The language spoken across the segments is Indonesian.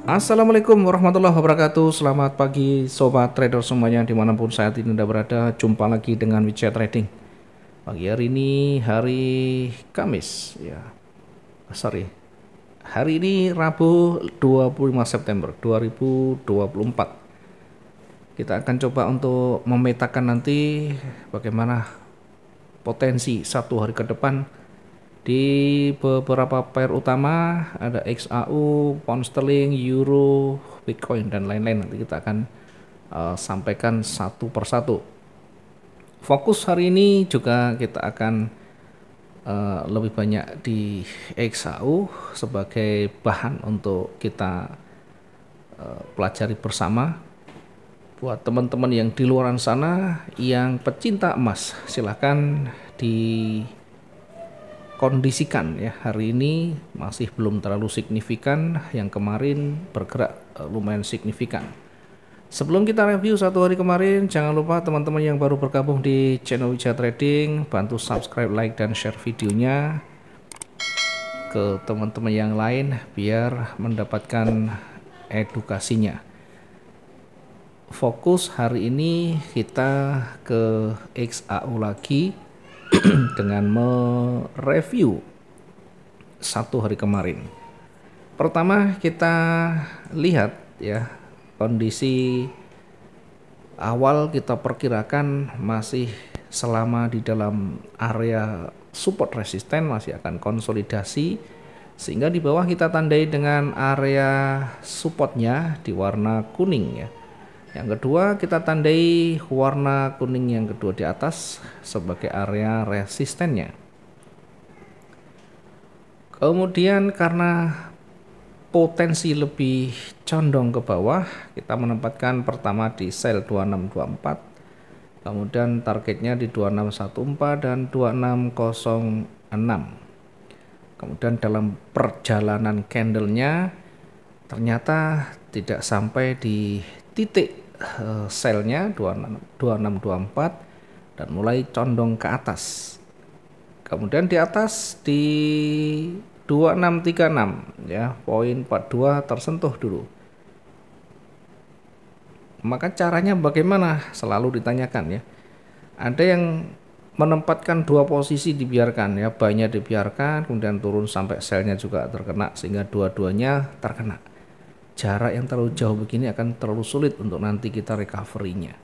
Assalamualaikum warahmatullahi wabarakatuh. Selamat pagi sobat trader semuanya dimanapun saat ini Anda berada. Jumpa lagi dengan Wijaya Trading. Pagi hari ini hari Kamis ya. Hari ini Rabu 25 September 2024. Kita akan coba untuk memetakan nanti bagaimana potensi satu hari ke depan di beberapa pair utama, ada XAU, Pound Sterling, Euro, Bitcoin dan lain-lain. Nanti kita akan sampaikan satu persatu. Fokus hari ini juga kita akan lebih banyak di XAU sebagai bahan untuk kita pelajari bersama. Buat teman-teman yang di luar sana yang pecinta emas, silahkan kondisikan ya, hari ini masih belum terlalu signifikan, yang kemarin bergerak lumayan signifikan. Sebelum kita review satu hari kemarin, jangan lupa teman-teman yang baru bergabung di channel Wijaya Trading, bantu subscribe, like, dan share videonya ke teman-teman yang lain biar mendapatkan edukasinya. Fokus hari ini kita ke XAU lagi dengan mereview satu hari kemarin. Pertama kita lihat ya, kondisi awal kita perkirakan masih selama di dalam area support resisten, masih akan konsolidasi, sehingga di bawah kita tandai dengan area supportnya di warna kuning ya. Yang kedua kita tandai warna kuning yang kedua di atas sebagai area resistennya. Kemudian karena potensi lebih condong ke bawah, kita menempatkan pertama di sell 2624, kemudian targetnya di 2614 dan 2606. Kemudian dalam perjalanan candlenya ternyata tidak sampai di titik selnya 2624 dan mulai condong ke atas. Kemudian di atas di 2636 ya, poin 42 tersentuh dulu. Maka caranya bagaimana? Selalu ditanyakan ya. Ada yang menempatkan dua posisi dibiarkan ya, buy-nya dibiarkan, kemudian turun sampai selnya juga terkena sehingga dua-duanya terkena. Jarak yang terlalu jauh begini akan terlalu sulit untuk nanti kita recovery-nya.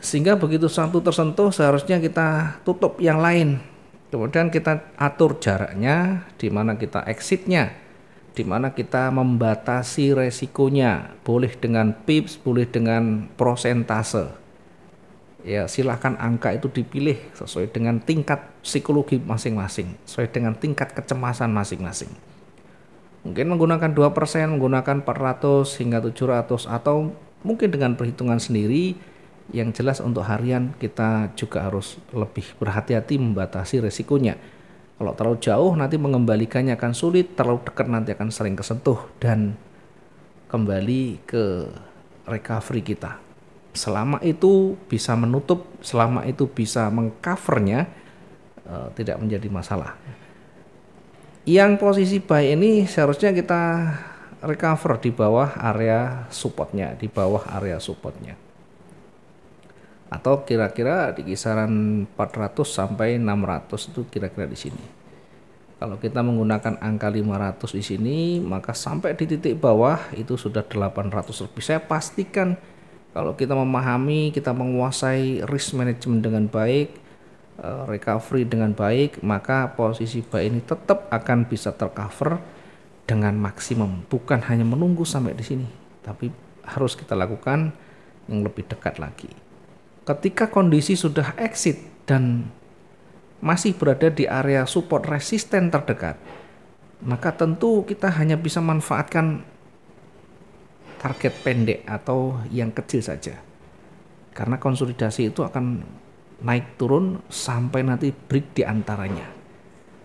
Sehingga begitu satu tersentuh seharusnya kita tutup yang lain. Kemudian kita atur jaraknya, di mana kita exit-nya, di mana kita membatasi resikonya. Boleh dengan pips, boleh dengan prosentase. Ya, silahkan angka itu dipilih sesuai dengan tingkat psikologi masing-masing, sesuai dengan tingkat kecemasan masing-masing. Mungkin menggunakan 2%, menggunakan 400 hingga 700, atau mungkin dengan perhitungan sendiri. Yang jelas untuk harian kita juga harus lebih berhati-hati membatasi resikonya. Kalau terlalu jauh nanti mengembalikannya akan sulit, terlalu dekat nanti akan sering kesentuh dan kembali ke recovery kita. Selama itu bisa menutup, selama itu bisa mengcovernya, tidak menjadi masalah. Yang posisi buy ini seharusnya kita recover di bawah area supportnya, di bawah area supportnya, atau kira-kira di kisaran 400 sampai 600 itu kira-kira di sini. Kalau kita menggunakan angka 500 di sini, maka sampai di titik bawah itu sudah 800 lebih. Saya pastikan kalau kita memahami, kita menguasai risk management dengan baik, recovery dengan baik, maka posisi buy ini tetap akan bisa tercover dengan maksimum. Bukan hanya menunggu sampai di sini, tapi harus kita lakukan yang lebih dekat lagi. Ketika kondisi sudah exit dan masih berada di area support resisten terdekat, maka tentu kita hanya bisa manfaatkan target pendek atau yang kecil saja. Karena konsolidasi itu akan naik turun sampai nanti break di antaranya.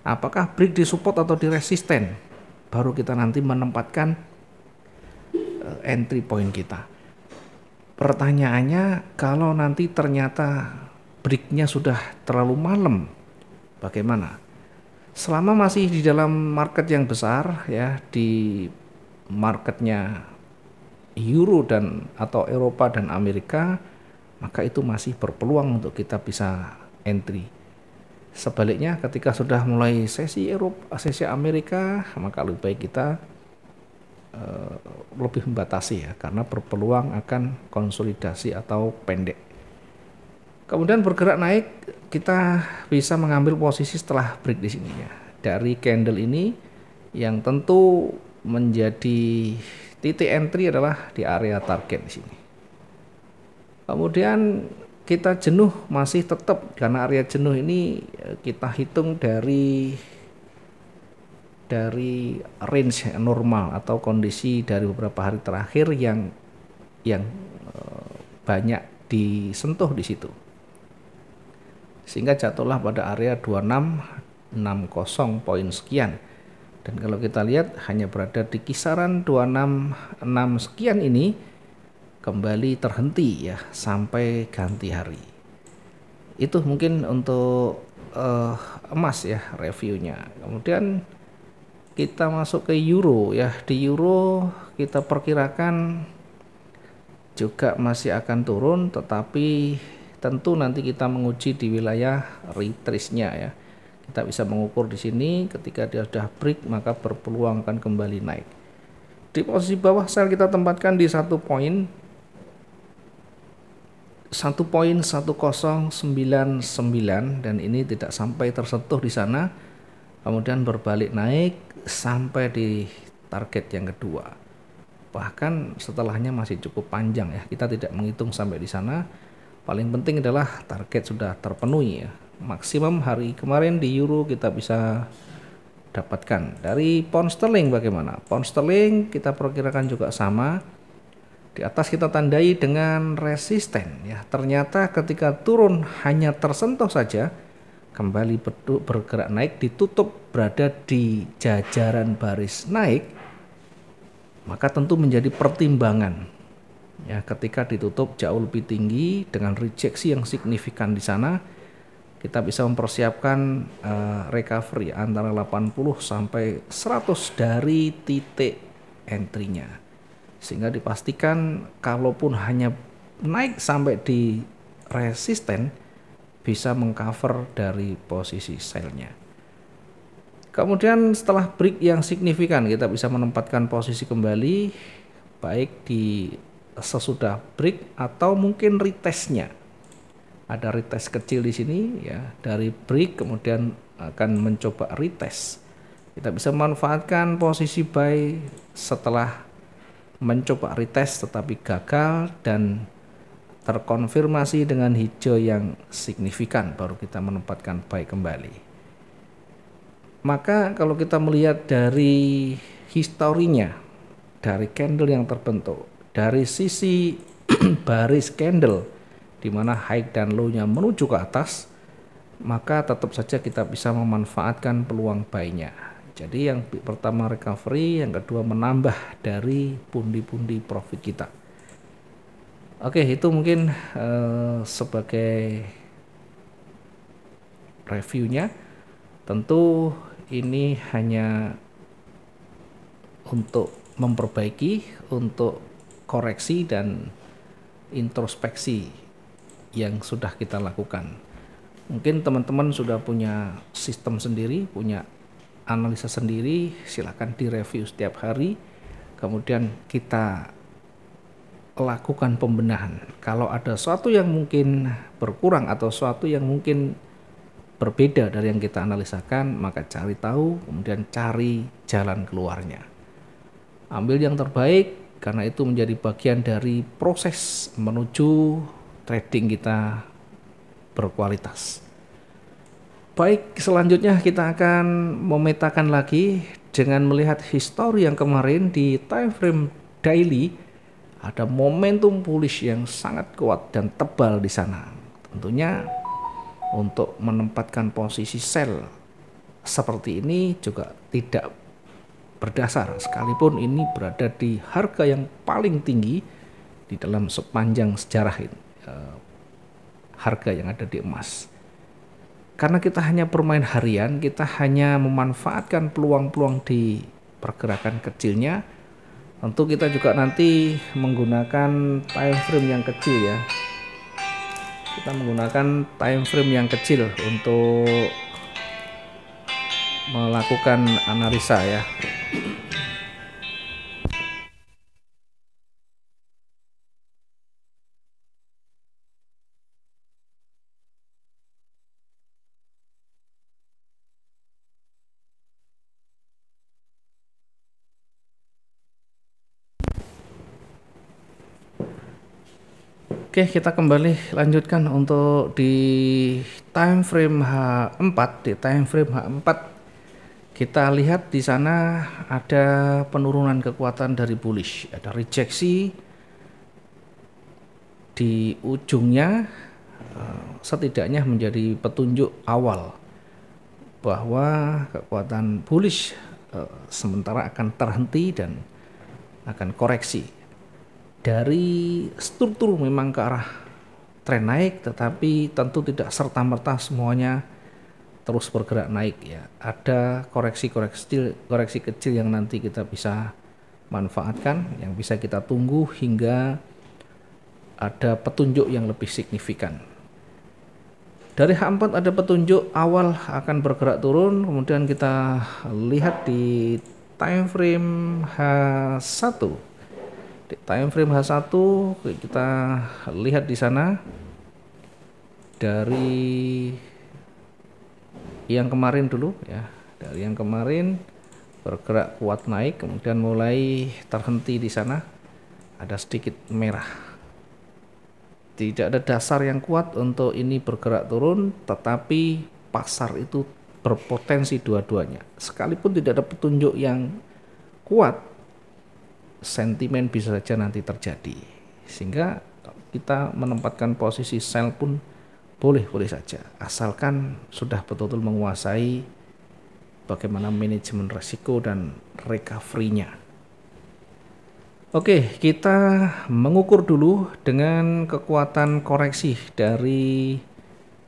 Apakah break di support atau di resisten? Baru kita nanti menempatkan entry point kita. Pertanyaannya, kalau nanti ternyata breaknya sudah terlalu malam, bagaimana? Selama masih di dalam market yang besar ya, di marketnya Euro dan atau Eropa dan Amerika, maka itu masih berpeluang untuk kita bisa entry. Sebaliknya ketika sudah mulai sesi Eropa, sesi Amerika, maka lebih baik kita lebih membatasi ya, karena berpeluang akan konsolidasi atau pendek. Kemudian bergerak naik, kita bisa mengambil posisi setelah break di sini ya. Dari candle ini yang tentu menjadi titik entry adalah di area target di sini. Kemudian kita jenuh masih tetap, karena area jenuh ini kita hitung dari range normal atau kondisi dari beberapa hari terakhir yang banyak disentuh di situ, sehingga jatuhlah pada area 2660 poin sekian. Dan kalau kita lihat hanya berada di kisaran 266 sekian ini kembali terhenti ya sampai ganti hari. Itu mungkin untuk emas ya reviewnya. Kemudian kita masuk ke euro ya. Di euro kita perkirakan juga masih akan turun, tetapi tentu nanti kita menguji di wilayah retrace-nya ya. Kita bisa mengukur di sini, ketika dia sudah break maka berpeluang akan kembali naik. Di posisi bawah sell kita tempatkan di 1.1099 dan ini tidak sampai tersentuh di sana. Kemudian berbalik naik sampai di target yang kedua. Bahkan setelahnya masih cukup panjang ya. Kita tidak menghitung sampai di sana. Paling penting adalah target sudah terpenuhi ya. Maksimum hari kemarin di euro kita bisa dapatkan. Dari pound sterling bagaimana? Pound sterling kita perkirakan juga sama. Di atas kita tandai dengan resisten ya. Ternyata ketika turun hanya tersentuh saja, kembali bergerak naik, ditutup berada di jajaran baris naik, maka tentu menjadi pertimbangan ya, ketika ditutup jauh lebih tinggi dengan rejeksi yang signifikan di sana, kita bisa mempersiapkan recovery antara 80 sampai 100 dari titik entry-nya, sehingga dipastikan kalaupun hanya naik sampai di resisten bisa mengcover dari posisi sell-nya. Kemudian setelah break yang signifikan kita bisa menempatkan posisi kembali baik di sesudah break atau mungkin retest-nya. Ada retest kecil di sini ya, dari break kemudian akan mencoba retest. Kita bisa memanfaatkan posisi buy setelah mencoba retest tetapi gagal dan terkonfirmasi dengan hijau yang signifikan, baru kita menempatkan buy kembali. Maka kalau kita melihat dari historinya, dari candle yang terbentuk, dari sisi baris candle di mana high dan low-nya menuju ke atas, maka tetap saja kita bisa memanfaatkan peluang buy-nya. Jadi yang pertama recovery, yang kedua menambah dari pundi-pundi profit kita. Oke, itu mungkin sebagai reviewnya. Tentu ini hanya untuk memperbaiki, untuk koreksi dan introspeksi yang sudah kita lakukan. Mungkin teman-teman sudah punya sistem sendiri, punya analisa sendiri, silakan direview setiap hari. Kemudian kita lakukan pembenahan. Kalau ada sesuatu yang mungkin berkurang atau sesuatu yang mungkin berbeda dari yang kita analisakan, maka cari tahu, kemudian cari jalan keluarnya. Ambil yang terbaik, karena itu menjadi bagian dari proses menuju trading kita berkualitas. Baik, selanjutnya kita akan memetakan lagi dengan melihat histori yang kemarin di time frame daily. Ada momentum bullish yang sangat kuat dan tebal di sana. Tentunya untuk menempatkan posisi sell seperti ini juga tidak berdasar, sekalipun ini berada di harga yang paling tinggi di dalam sepanjang sejarah ini, harga yang ada di emas. karena kita hanya bermain harian, kita hanya memanfaatkan peluang-peluang di pergerakan kecilnya. Tentu kita juga nanti menggunakan time frame yang kecil ya. Kita menggunakan time frame yang kecil untuk melakukan analisa ya. Oke, kita kembali lanjutkan untuk di time frame H4. Di time frame H4 kita lihat di sana ada penurunan kekuatan dari bullish, ada rejeksi di ujungnya, setidaknya menjadi petunjuk awal bahwa kekuatan bullish sementara akan terhenti dan akan koreksi. Dari struktur memang ke arah tren naik, tetapi tentu tidak serta-merta semuanya terus bergerak naik ya. Ada koreksi kecil yang nanti kita bisa manfaatkan, yang bisa kita tunggu hingga ada petunjuk yang lebih signifikan. Dari H4 ada petunjuk awal akan bergerak turun, kemudian kita lihat di time frame H1. Di time frame H1 kita lihat di sana dari yang kemarin dulu ya. Dari yang kemarin bergerak kuat naik, kemudian mulai terhenti di sana. Ada sedikit merah. Tidak ada dasar yang kuat untuk ini bergerak turun, tetapi pasar itu berpotensi dua-duanya. Sekalipun tidak ada petunjuk yang kuat, sentimen bisa saja nanti terjadi, sehingga kita menempatkan posisi sell pun boleh saja, asalkan sudah betul-betul menguasai bagaimana manajemen risiko dan recovery-nya. Oke, kita mengukur dulu dengan kekuatan koreksi dari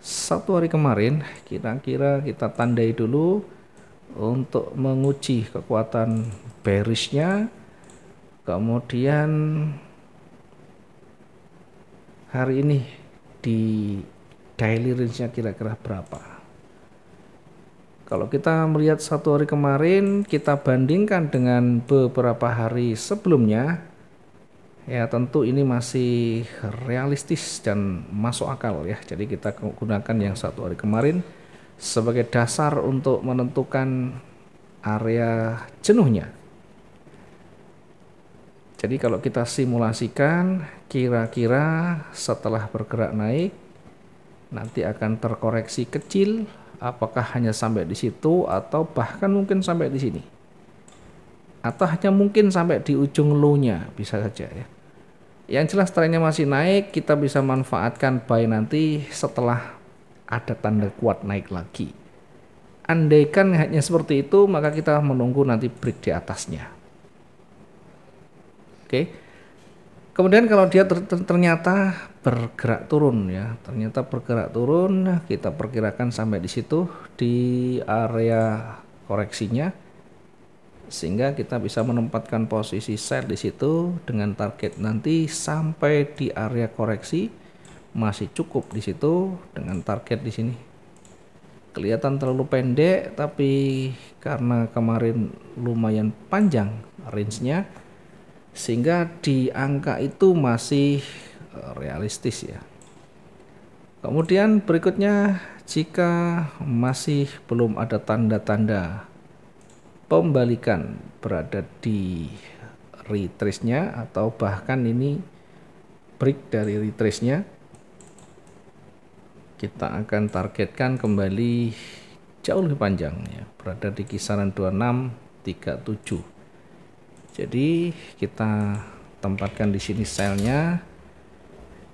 satu hari kemarin. Kira-kira kita tandai dulu untuk menguji kekuatan bearish-nya. Kemudian hari ini di daily range-nya kira-kira berapa? Kalau kita melihat satu hari kemarin, kita bandingkan dengan beberapa hari sebelumnya, ya tentu ini masih realistis dan masuk akal ya. Jadi kita gunakan yang satu hari kemarin sebagai dasar untuk menentukan area jenuhnya. Jadi kalau kita simulasikan, kira-kira setelah bergerak naik nanti akan terkoreksi kecil, apakah hanya sampai di situ atau bahkan mungkin sampai di sini, atau hanya mungkin sampai di ujung low-nya, bisa saja ya. Yang jelas trennya masih naik, kita bisa manfaatkan buy nanti setelah ada tanda kuat naik lagi. Andaikan hanya seperti itu, maka kita menunggu nanti break di atasnya. Oke. Kemudian kalau dia ternyata bergerak turun ya, ternyata bergerak turun, kita perkirakan sampai di situ di area koreksinya, sehingga kita bisa menempatkan posisi sell di situ dengan target nanti sampai di area koreksi, masih cukup di situ dengan target di sini. Kelihatan terlalu pendek, tapi karena kemarin lumayan panjang range-nya, sehingga di angka itu masih realistis ya. Kemudian berikutnya, jika masih belum ada tanda-tanda pembalikan berada di retrace-nya atau bahkan ini break dari retrace-nya, kita akan targetkan kembali jauh lebih panjang ya, berada di kisaran 2637. Jadi kita tempatkan di sini sell-nya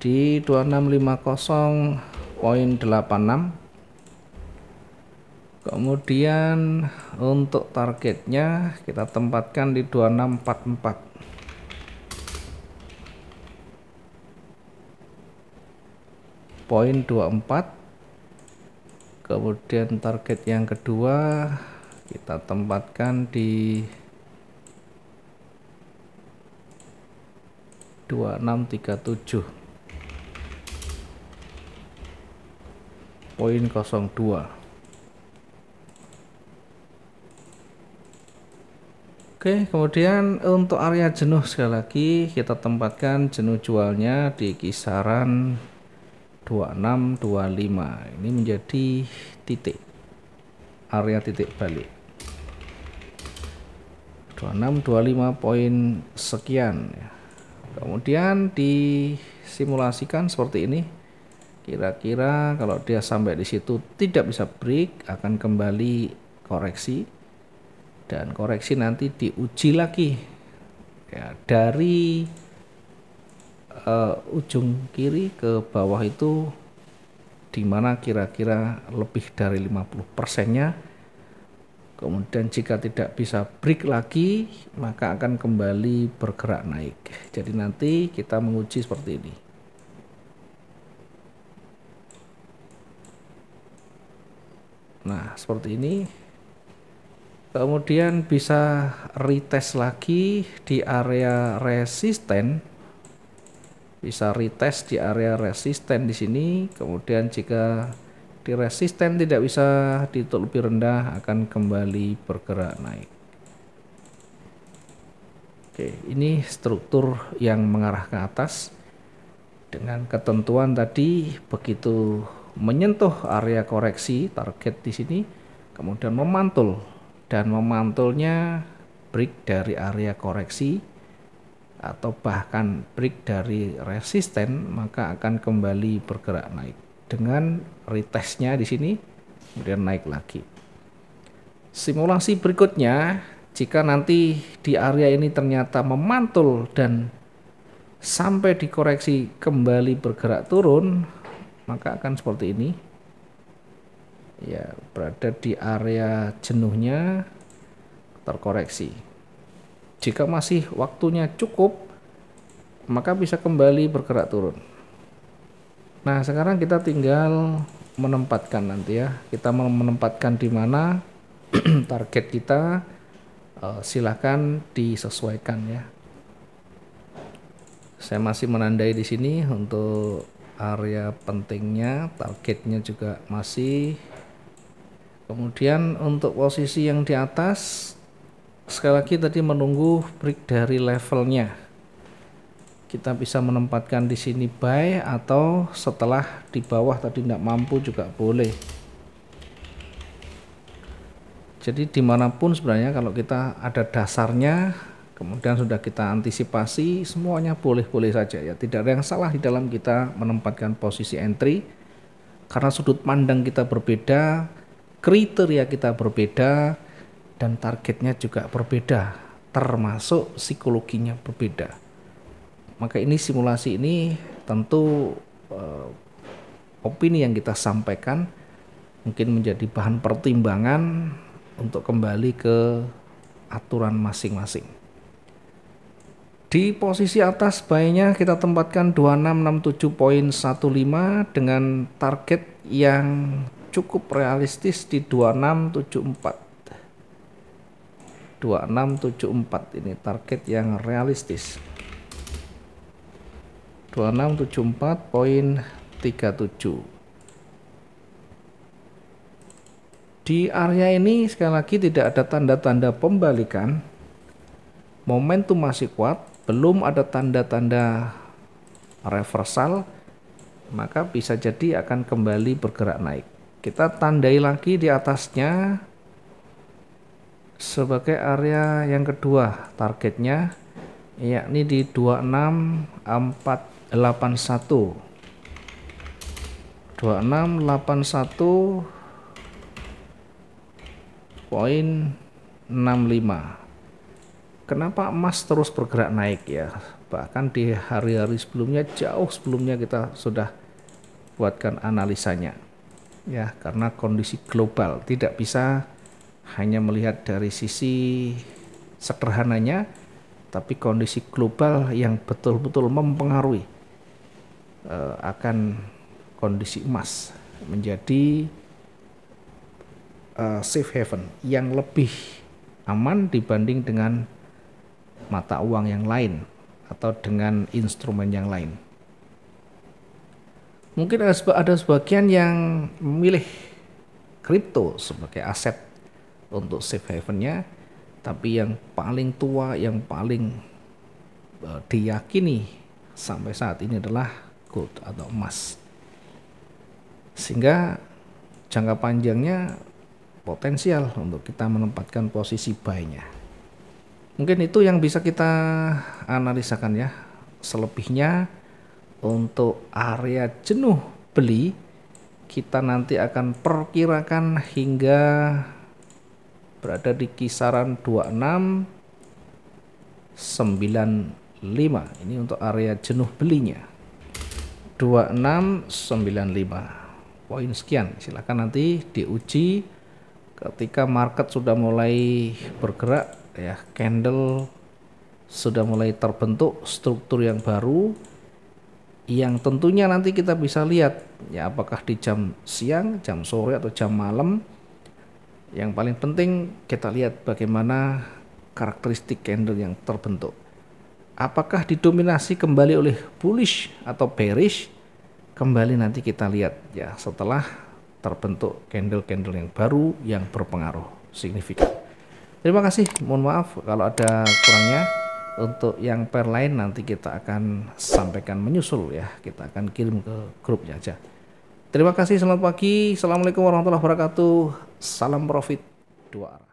di 2650.86. Kemudian untuk targetnya kita tempatkan di 2644. Poin 24. Kemudian target yang kedua kita tempatkan di 2637.02. Oke, kemudian untuk area jenuh sekali lagi kita tempatkan jenuh jualnya di kisaran 2625. Ini menjadi titik area titik balik 2625 poin sekian ya. Kemudian disimulasikan seperti ini. Kira-kira kalau dia sampai di situ tidak bisa break, akan kembali koreksi, dan koreksi nanti diuji lagi ya, dari ujung kiri ke bawah itu dimana kira-kira lebih dari 50%-nya. Kemudian jika tidak bisa break lagi maka akan kembali bergerak naik. Jadi nanti kita menguji seperti ini. Nah seperti ini. Kemudian bisa retest lagi di area resisten. Bisa retest di area resisten di sini. Kemudian jika di resisten tidak bisa ditutup lebih rendah, akan kembali bergerak naik. Oke, ini struktur yang mengarah ke atas dengan ketentuan tadi, begitu menyentuh area koreksi target di sini, kemudian memantul, dan memantulnya break dari area koreksi atau bahkan break dari resisten, maka akan kembali bergerak naik dengan retestnya di sini, kemudian naik lagi. Simulasi berikutnya, jika nanti di area ini ternyata memantul dan sampai dikoreksi kembali bergerak turun, maka akan seperti ini ya, berada di area jenuhnya terkoreksi. Jika masih waktunya cukup, maka bisa kembali bergerak turun. Nah, sekarang kita tinggal menempatkan nanti ya. Kita mau menempatkan di mana target kita, silakan disesuaikan ya. Saya masih menandai di sini untuk area pentingnya, targetnya juga masih. Kemudian untuk posisi yang di atas, sekali lagi tadi menunggu break dari levelnya. Kita bisa menempatkan di sini buy, atau setelah di bawah tadi tidak mampu juga boleh. Jadi dimanapun sebenarnya kalau kita ada dasarnya, kemudian sudah kita antisipasi, semuanya boleh-boleh saja ya. Tidak ada yang salah di dalam kita menempatkan posisi entry, karena sudut pandang kita berbeda, kriteria kita berbeda, dan targetnya juga berbeda, termasuk psikologinya berbeda. Maka ini simulasi ini tentu opini yang kita sampaikan mungkin menjadi bahan pertimbangan untuk kembali ke aturan masing-masing. Di posisi atas buy-nya kita tempatkan 2667.15 dengan target yang cukup realistis di 2674. 2674 ini target yang realistis. 2674.37. Di area ini sekali lagi tidak ada tanda-tanda pembalikan. Momentum masih kuat, belum ada tanda-tanda reversal, maka bisa jadi akan kembali bergerak naik. Kita tandai lagi di atasnya sebagai area yang kedua targetnya, yakni di 26481. 2681.65. Kenapa emas terus bergerak naik ya? Bahkan di hari-hari sebelumnya, jauh sebelumnya kita sudah buatkan analisanya ya, karena kondisi global tidak bisa hanya melihat dari sisi sederhananya, tapi kondisi global yang betul-betul mempengaruhi akan kondisi emas menjadi safe haven yang lebih aman dibanding dengan mata uang yang lain atau dengan instrumen yang lain. Mungkin ada sebagian yang memilih kripto sebagai aset untuk safe havennya, tapi yang paling tua, yang paling diyakini sampai saat ini adalah gold atau emas. Sehingga jangka panjangnya potensial untuk kita menempatkan posisi buy-nya. Mungkin itu yang bisa kita analisakan ya. Selebihnya untuk area jenuh beli, kita nanti akan perkirakan hingga berada di kisaran 2695. Ini untuk area jenuh belinya 2695 poin sekian. Silakan nanti diuji ketika market sudah mulai bergerak ya, candle sudah mulai terbentuk struktur yang baru, yang tentunya nanti kita bisa lihat ya, apakah di jam siang, jam sore atau jam malam. Yang paling penting kita lihat bagaimana karakteristik candle yang terbentuk. Apakah didominasi kembali oleh bullish atau bearish? Kembali nanti kita lihat ya setelah terbentuk candle-candle yang baru yang berpengaruh signifikan. Terima kasih, mohon maaf kalau ada kurangnya. Untuk yang pair lain nanti kita akan sampaikan menyusul ya, kita akan kirim ke grupnya aja. Terima kasih, selamat pagi, assalamualaikum warahmatullahi wabarakatuh, salam profit 2 arah.